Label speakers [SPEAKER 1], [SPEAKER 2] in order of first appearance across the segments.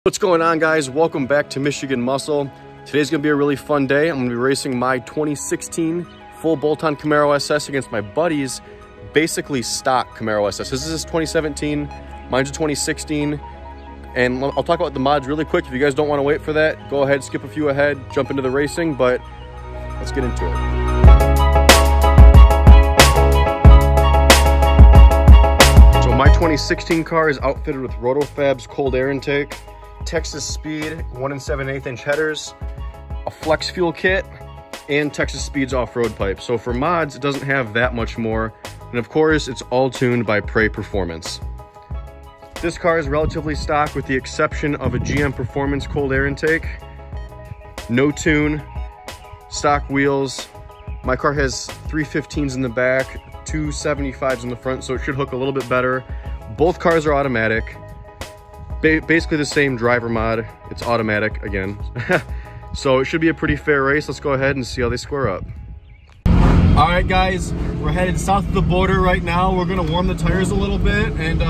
[SPEAKER 1] What's going on, guys? Welcome back to Michigan Muscle. Today's gonna be a really fun day. I'm gonna be racing my 2016 full bolt-on Camaro SS against my buddy's basically stock Camaro SS. This is 2017, mine's a 2016. And I'll talk about the mods really quick. If you guys don't wanna wait for that, go ahead, skip a few ahead, jump into the racing, but let's get into it. So my 2016 car is outfitted with Rotofab's cold air intake, Texas Speed 1 7/8 inch headers, a flex fuel kit, and Texas Speed's off-road pipe. So for mods, it doesn't have that much more. And of course, it's all tuned by Prey Performance. This car is relatively stock with the exception of a GM Performance cold air intake. No tune, stock wheels. My car has 315s in the back, 275s in the front, so it should hook a little bit better. Both cars are automatic. Basically the same driver mod. It's automatic again. So it should be a pretty fair race. Let's go ahead and see how they square up. All right, guys, we're headed south of the border right now. We're gonna warm the tires a little bit and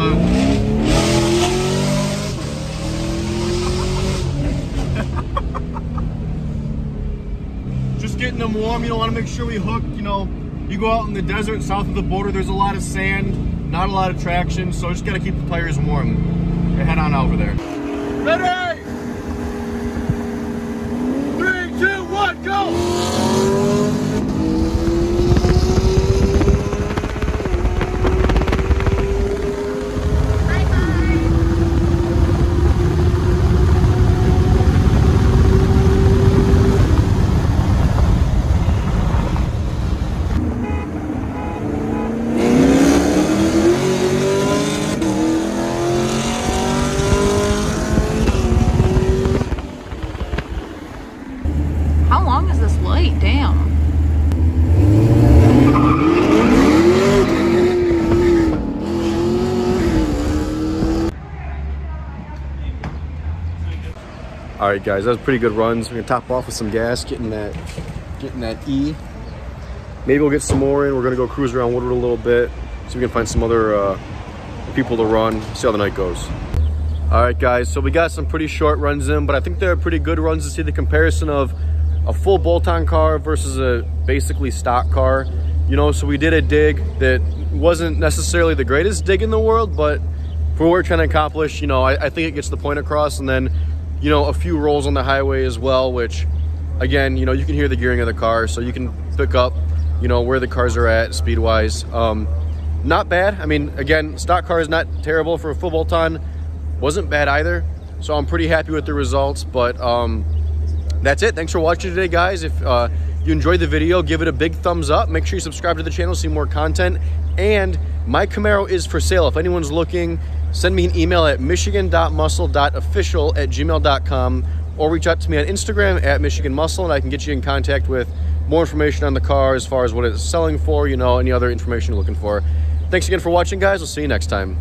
[SPEAKER 1] just getting them warm. You know, want to make sure we hook. You know, you go out in the desert south of the border, there's a lot of sand, not a lot of traction, so just gotta keep the tires warm. Head on over there. Ready? 3, 2, 1, go!
[SPEAKER 2] How long is this light? Damn.
[SPEAKER 1] All right, guys, that was pretty good runs. We're gonna top off with some gas, getting that E. Maybe we'll get some more in. We're gonna go cruise around Woodward a little bit, so we can find some other people to run, see how the night goes. All right, guys, so we got some pretty short runs in, but I think they're pretty good runs to see the comparison of a full bolt-on car versus a basically stock car. You know, so we did a dig that wasn't necessarily the greatest dig in the world, but for what we're trying to accomplish, you know, I think it gets the point across. And then, you know, a few rolls on the highway as well, which again, you know, you can hear the gearing of the car, so you can pick up, you know, where the cars are at speed-wise. Not bad. I mean, again, stock car is not terrible for a full bolt-on. Wasn't bad either. So I'm pretty happy with the results, but that's it. Thanks for watching today, guys. If you enjoyed the video, give it a big thumbs up. Make sure you subscribe to the channel, see more content. And my Camaro is for sale. If anyone's looking, send me an email at michigan.muscle.official@gmail.com or reach out to me on Instagram at Michigan Muscle, and I can get you in contact with more information on the car as far as what it's selling for, you know, any other information you're looking for. Thanks again for watching, guys. We'll see you next time.